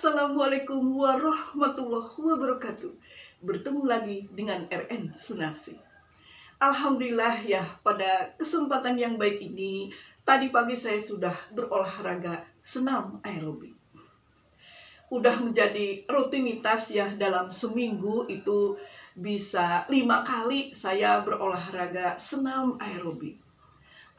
Assalamualaikum warahmatullahi wabarakatuh. Bertemu lagi dengan RN Sunarsi. Alhamdulillah ya, pada kesempatan yang baik ini, tadi pagi saya sudah berolahraga senam aerobik. Udah menjadi rutinitas ya, dalam seminggu itu bisa 5 kali saya berolahraga senam aerobik.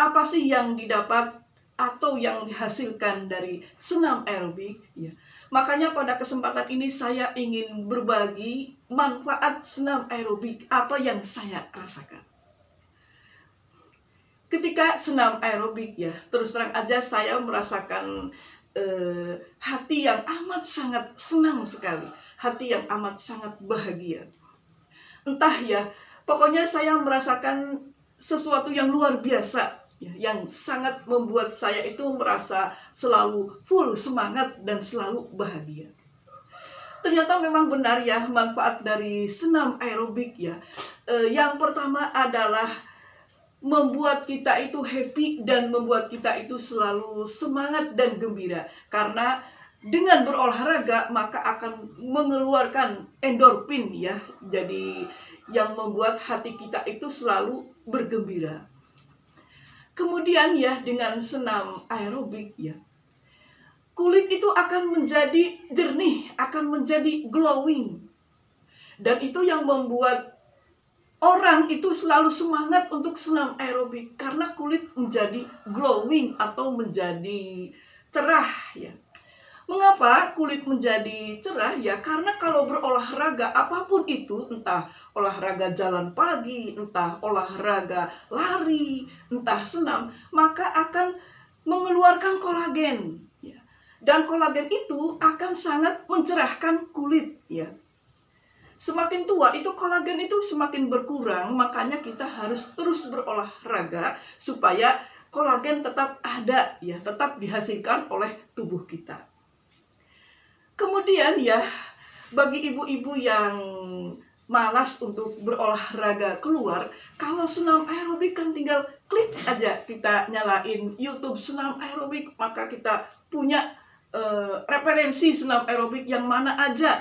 Apa sih yang didapat atau yang dihasilkan dari senam aerobik ya? Makanya pada kesempatan ini saya ingin berbagi manfaat senam aerobik, apa yang saya rasakan. Ketika senam aerobik ya, terus terang aja saya merasakan hati yang amat sangat senang sekali, hati yang amat sangat bahagia. Entah ya, pokoknya saya merasakan sesuatu yang luar biasa ya, yang sangat membuat saya itu merasa selalu full semangat dan selalu bahagia. Ternyata memang benar ya manfaat dari senam aerobik ya. Yang pertama adalah membuat kita itu happy dan membuat kita itu selalu semangat dan gembira. Karena dengan berolahraga maka akan mengeluarkan endorfin ya. Jadi yang membuat hati kita itu selalu bergembira. Kemudian ya dengan senam aerobik ya, kulit itu akan menjadi jernih, akan menjadi glowing. Dan itu yang membuat orang itu selalu semangat untuk senam aerobik karena kulit menjadi glowing atau menjadi cerah ya. Mengapa kulit menjadi cerah ya? Karena kalau berolahraga apapun itu, entah olahraga jalan pagi, entah olahraga lari, entah senam, maka akan mengeluarkan kolagen ya. Dan kolagen itu akan sangat mencerahkan kulit ya. Semakin tua itu kolagen itu semakin berkurang, makanya kita harus terus berolahraga supaya kolagen tetap ada ya, tetap dihasilkan oleh tubuh kita. Kemudian ya, bagi ibu-ibu yang malas untuk berolahraga keluar, kalau senam aerobik kan tinggal klik aja, kita nyalain YouTube senam aerobik, maka kita punya referensi senam aerobik yang mana aja,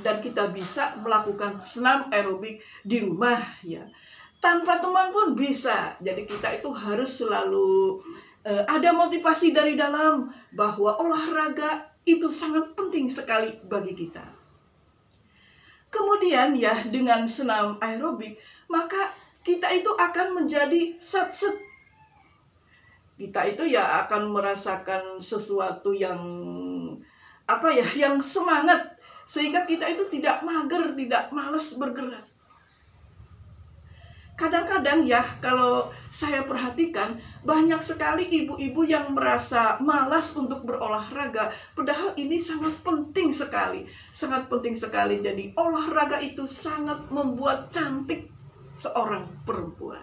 dan kita bisa melakukan senam aerobik di rumah ya. Tanpa teman pun bisa. Jadi kita itu harus selalu ada motivasi dari dalam bahwa olahraga itu sangat penting sekali bagi kita. Kemudian ya dengan senam aerobik maka kita itu akan menjadi satset. Kita itu ya akan merasakan sesuatu yang yang semangat, sehingga kita itu tidak mager, tidak malas bergerak. Kadang-kadang ya kalau saya perhatikan banyak sekali ibu-ibu yang merasa malas untuk berolahraga, padahal ini sangat penting sekali, sangat penting sekali. Jadi olahraga itu sangat membuat cantik seorang perempuan.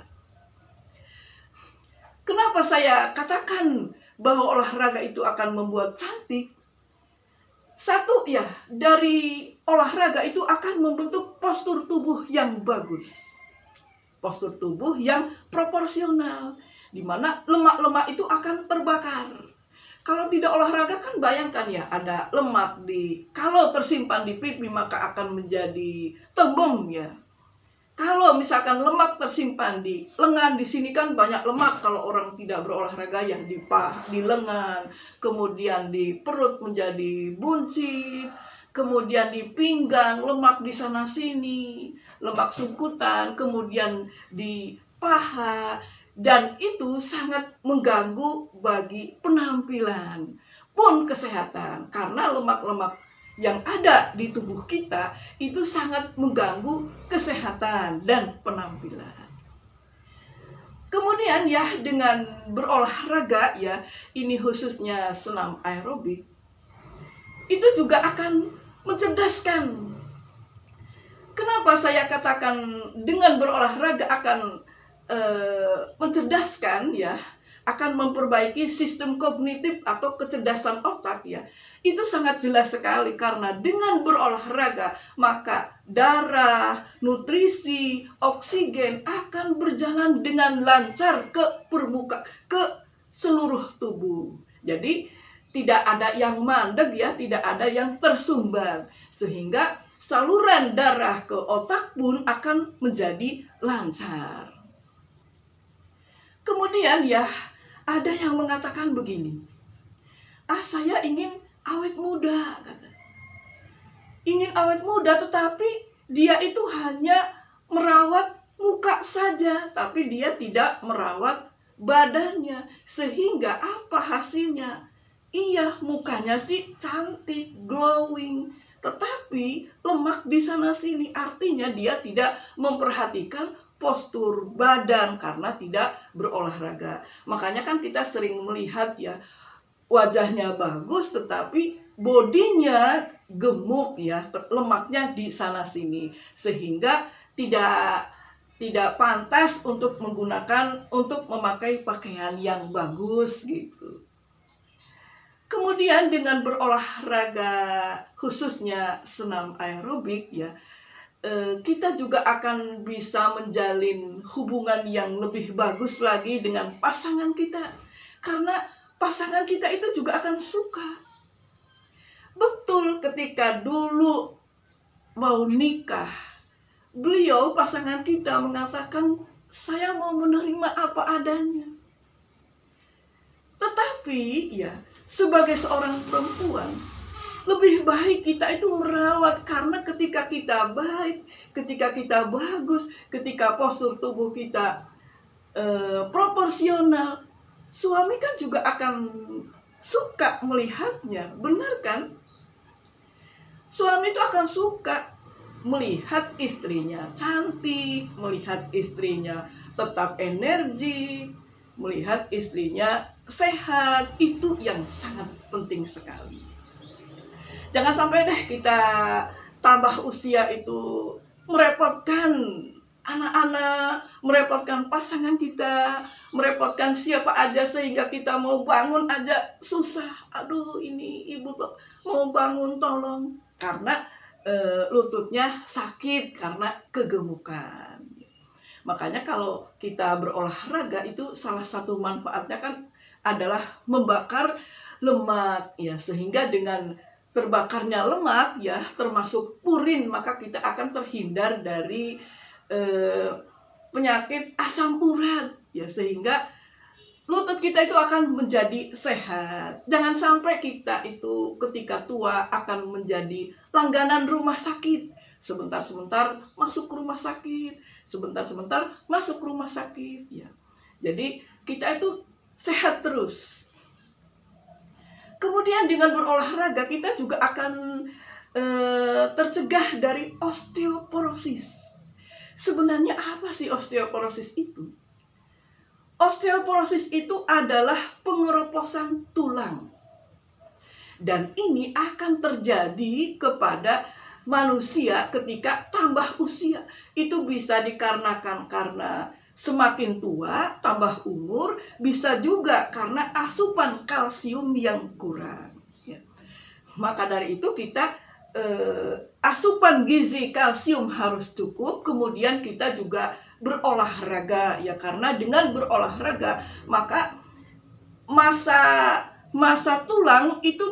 Kenapa saya katakan bahwa olahraga itu akan membuat cantik? Satu ya, dari olahraga itu akan membentuk postur tubuh yang bagus. Postur tubuh yang proporsional, di mana lemak-lemak itu akan terbakar. Kalau tidak olahraga kan bayangkan ya, ada lemak kalau tersimpan di pipi maka akan menjadi tembem ya. Kalau misalkan lemak tersimpan di lengan, di sini kan banyak lemak kalau orang tidak berolahraga ya, di lengan, kemudian di perut menjadi buncit, kemudian di pinggang, lemak di sana sini, lemak sungkutan, kemudian di paha, dan itu sangat mengganggu bagi penampilan pun kesehatan, karena lemak-lemak yang ada di tubuh kita itu sangat mengganggu kesehatan dan penampilan. Kemudian ya dengan berolahraga ya, ini khususnya senam aerobik, itu juga akan mencerdaskan. Kenapa saya katakan dengan berolahraga akan mencerdaskan ya, akan memperbaiki sistem kognitif atau kecerdasan otak ya. Itu sangat jelas sekali karena dengan berolahraga maka darah, nutrisi, oksigen akan berjalan dengan lancar ke seluruh tubuh. Jadi tidak ada yang mandek ya, tidak ada yang tersumbat. Sehingga saluran darah ke otak pun akan menjadi lancar. Kemudian ya, ada yang mengatakan begini, saya ingin awet muda, kata. Ingin awet muda, tetapi dia itu hanya merawat muka saja, tapi dia tidak merawat badannya. Sehingga apa hasilnya? Iya, mukanya sih cantik, glowing, tetapi lemak di sana sini, artinya dia tidak memperhatikan postur badan karena tidak berolahraga. Makanya kan kita sering melihat ya, wajahnya bagus tetapi bodinya gemuk ya, lemaknya di sana sini, sehingga tidak pantas untuk memakai pakaian yang bagus gitu. Kemudian dengan berolahraga, khususnya senam aerobik ya, kita juga akan bisa menjalin hubungan yang lebih bagus lagi dengan pasangan kita. Karena pasangan kita itu juga akan suka. Betul, ketika dulu mau nikah, pasangan kita mengatakan, saya mau menerima apa adanya. Tetapi ya, sebagai seorang perempuan, lebih baik kita itu merawat, karena ketika kita baik, ketika kita bagus, ketika postur tubuh kita proporsional, suami kan juga akan suka melihatnya, benar kan? Suami itu akan suka melihat istrinya cantik, melihat istrinya tetap energi, melihat istrinya sehat. Itu yang sangat penting sekali. Jangan sampai deh kita tambah usia itu merepotkan anak-anak, merepotkan pasangan kita, merepotkan siapa aja, sehingga kita mau bangun aja susah. Aduh, ini ibu tuh mau bangun, tolong. Karena lututnya sakit karena kegemukan. Makanya kalau kita berolahraga itu salah satu manfaatnya kan adalah membakar lemak ya, sehingga dengan terbakarnya lemak ya, termasuk purin, maka kita akan terhindar dari penyakit asam urat ya, sehingga lutut kita itu akan menjadi sehat. Jangan sampai kita itu ketika tua akan menjadi langganan rumah sakit. Sebentar-sebentar masuk rumah sakit, sebentar-sebentar masuk rumah sakit ya. Jadi kita itu sehat terus. Kemudian dengan berolahraga kita juga akan tercegah dari osteoporosis. Sebenarnya apa sih osteoporosis itu? Osteoporosis itu adalah pengeroposan tulang. Dan ini akan terjadi kepada manusia ketika tambah usia. Itu bisa dikarenakan karena semakin tua, tambah umur, bisa juga karena asupan kalsium yang kurang. Ya. Maka dari itu kita asupan gizi kalsium harus cukup, kemudian kita juga berolahraga ya, karena dengan berolahraga maka masa tulang itu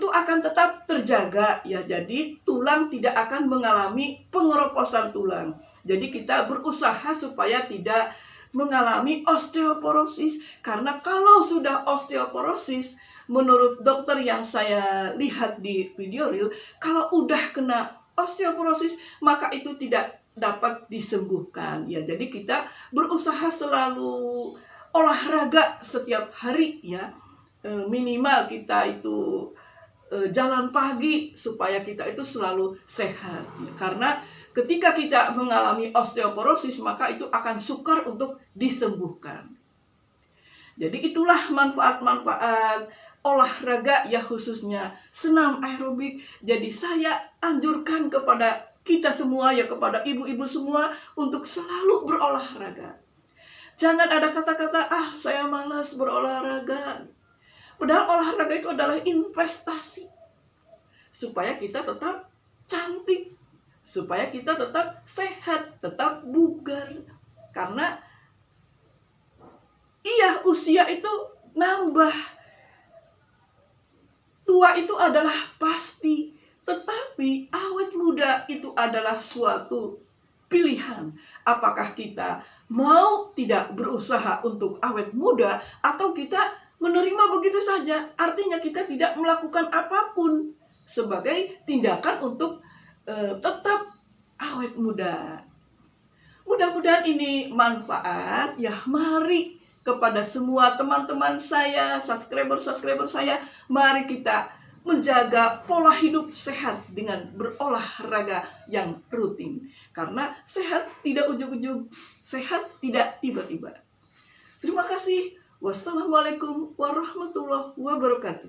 akan tetap terjaga ya, jadi tulang tidak akan mengalami pengeroposan tulang. Jadi kita berusaha supaya tidak mengalami osteoporosis, karena kalau sudah osteoporosis, menurut dokter yang saya lihat di video reel, kalau udah kena osteoporosis maka itu tidak dapat disembuhkan ya. Jadi kita berusaha selalu olahraga setiap hari ya, minimal kita itu jalan pagi supaya kita itu selalu sehat ya. Karena ketika kita mengalami osteoporosis maka itu akan sukar untuk disembuhkan. Jadi itulah manfaat-manfaat olahraga ya, khususnya senam aerobik. Jadi saya anjurkan kepada kita semua ya, kepada ibu-ibu semua untuk selalu berolahraga. Jangan ada kata-kata, saya malas berolahraga. Padahal olahraga itu adalah investasi. Supaya kita tetap cantik, supaya kita tetap sehat, tetap bugar. Karena iya, usia itu nambah. tua itu adalah pasti, tetapi awet muda itu adalah suatu pilihan. Apakah kita mau tidak berusaha untuk awet muda, atau kita menerima begitu saja? Artinya kita tidak melakukan apapun sebagai tindakan untuk tetap awet muda. Mudah-mudahan ini manfaat ya. Mari kepada semua teman-teman saya, subscriber saya, mari kita menjaga pola hidup sehat dengan berolahraga yang rutin. Karena sehat tidak ujug-ujug, sehat tidak tiba-tiba. Terima kasih. Wassalamualaikum warahmatullahi wabarakatuh.